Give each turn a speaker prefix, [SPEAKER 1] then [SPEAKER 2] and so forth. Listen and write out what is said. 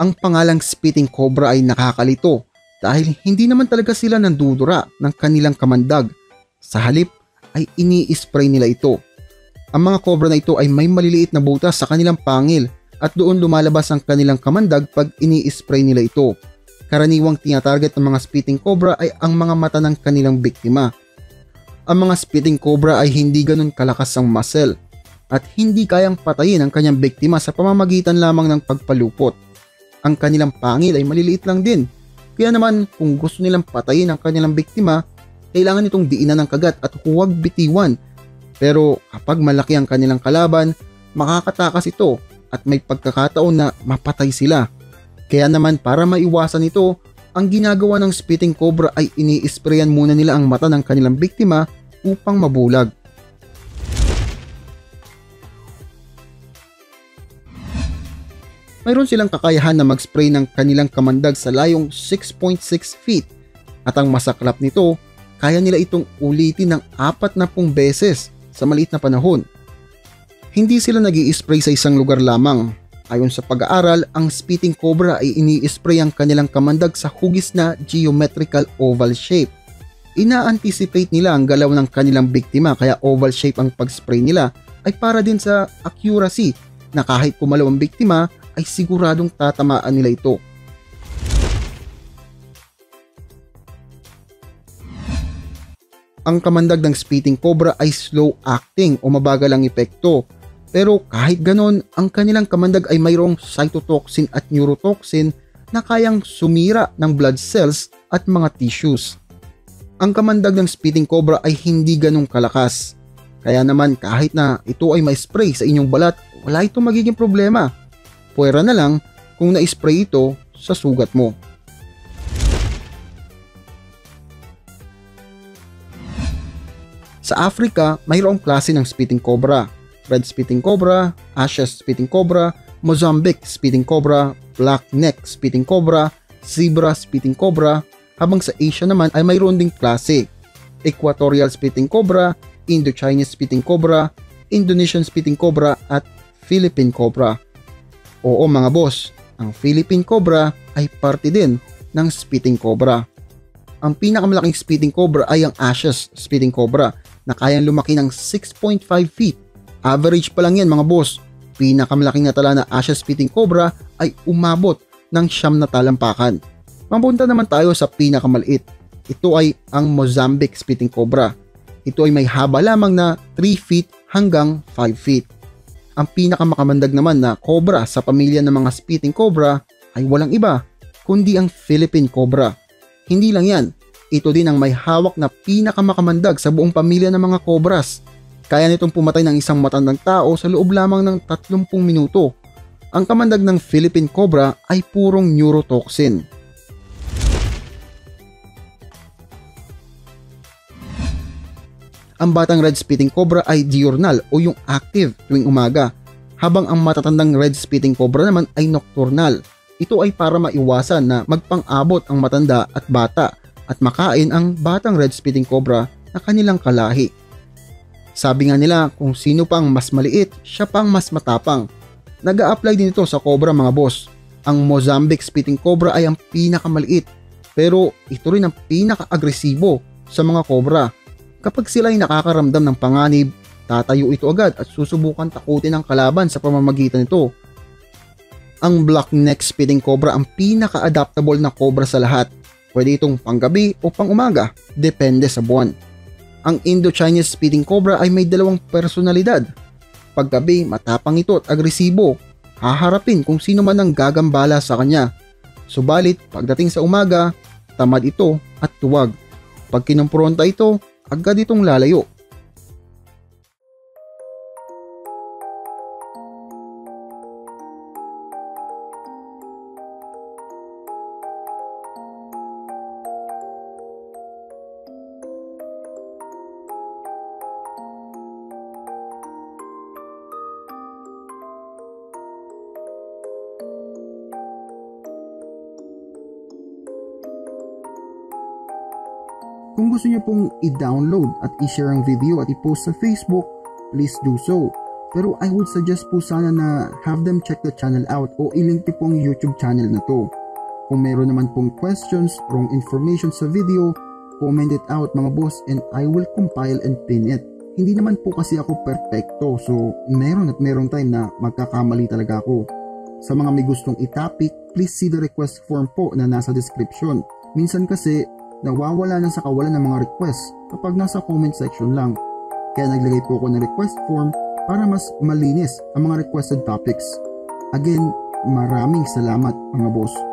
[SPEAKER 1] Ang pangalang spitting cobra ay nakakalito dahil hindi naman talaga sila nandudura ng kanilang kamandag. Sa halip ay ini-spray nila ito. Ang mga cobra na ito ay may maliliit na butas sa kanilang pangil at doon lumalabas ang kanilang kamandag pag ini-spray nila ito. Karaniwang tinatarget ng mga spitting cobra ay ang mga mata ng kanilang biktima. Ang mga spitting cobra ay hindi ganun kalakas ang muscle at hindi kayang patayin ang kanyang biktima sa pamamagitan lamang ng pagpalupot. Ang kanilang pangil ay maliliit lang din. Kaya naman kung gusto nilang patayin ang kanilang biktima, kailangan itong diinan ng kagat at huwag bitiwan. Pero kapag malaki ang kanilang kalaban, makakatakas ito at may pagkakataon na mapatay sila. Kaya naman para maiwasan ito, ang ginagawa ng spitting cobra ay ini-sprayan muna nila ang mata ng kanilang biktima upang mabulag. Mayroon silang kakayahan na mag-spray ng kanilang kamandag sa layong 6.6 feet at ang masaklap nito, kaya nila itong ulitin ng 40 beses sa maliit na panahon. Hindi sila nag-i-spray sa isang lugar lamang. Ayon sa pag-aaral, ang spitting cobra ay ini-spray ang kanilang kamandag sa hugis na geometrical oval shape. Ina-anticipate nila ang galaw ng kanilang biktima kaya oval shape ang pag-spray nila ay para din sa accuracy na kahit pumalaw ang biktima ay siguradong tatamaan nila ito. Ang kamandag ng spitting cobra ay slow acting o mabagal ang epekto. Pero kahit ganon, ang kanilang kamandag ay mayroong cytotoxin at neurotoxin na kayang sumira ng blood cells at mga tissues. Ang kamandag ng spitting cobra ay hindi ganong kalakas. Kaya naman kahit na ito ay may spray sa inyong balat, wala itong magiging problema. Puwera na lang kung na-spray ito sa sugat mo. Sa Africa, mayroong klase ng spitting cobra. Red spitting cobra, Ashes spitting cobra, Mozambique spitting cobra, black neck spitting cobra, zebra spitting cobra, habang sa Asia naman ay mayroon ding klase. Equatorial spitting cobra, Indo-Chinese spitting cobra, Indonesian spitting cobra at Philippine cobra. Oo mga boss, ang Philippine cobra ay parte din ng spitting cobra. Ang pinakamalaking spitting cobra ay ang Ashes spitting cobra na kayang lumaki ng 6.5 feet. Average pa lang yan mga boss. Pinakamalaking natala na Ashes spitting cobra ay umabot ng 9 na talampakan. Mapunta naman tayo sa pinakamaliit. Ito ay ang Mozambique spitting cobra. Ito ay may haba lamang na 3 feet hanggang 5 feet. Ang pinakamakamandag naman na cobra sa pamilya ng mga spitting cobra ay walang iba kundi ang Philippine cobra. Hindi lang yan, ito din ang may hawak na pinakamakamandag sa buong pamilya ng mga cobras. Kaya nitong pumatay ng isang matandang tao sa loob lamang ng 30 minuto. Ang kamandag ng Philippine cobra ay purong neurotoxin. Ang batang red spitting cobra ay diurnal o yung active tuwing umaga, habang ang matatandang red spitting cobra naman ay nocturnal. Ito ay para maiwasan na magpang-abot ang matanda at bata at makain ang batang red spitting cobra na kanilang kalahi. Sabi nga nila kung sino pang mas maliit, siya pang mas matapang. Nag-a-apply din ito sa cobra mga boss. Ang Mozambique spitting cobra ay ang pinakamaliit, pero ito rin ang pinaka-agresibo sa mga cobra. Kapag sila ay nakakaramdam ng panganib, tatayo ito agad at susubukan takutin ang kalaban sa pamamagitan nito. Ang black neck spitting cobra ang pinaka-adaptable na cobra sa lahat. Pwede itong panggabi o pang-umaga, depende sa buwan. Ang Indo-Chinese spitting cobra ay may dalawang personalidad. Paggabi, matapang ito at agresibo. Haharapin kung sino man ang gagambala sa kanya. Subalit, pagdating sa umaga, tamad ito at tuwag. Pag kinumpronta ito, agad itong lalayo. Kung gusto niyo pong i-download at i-share ang video at i-post sa Facebook, please do so. Pero I would suggest po sana na have them check the channel out o ilink po ang YouTube channel na to. Kung meron naman pong questions, wrong information sa video, comment it out mga boss and I will compile and pin it. Hindi naman po kasi ako perfecto, so meron at merong time na magkakamali talaga ako. Sa mga may gustong i-topic, please see the request form po na nasa description. Minsan kasi nawawala na sa kawalan ng mga request kapag nasa comment section lang. Kaya naglagay po ako ng request form para mas malinis ang mga requested topics. Again, maraming salamat mga boss.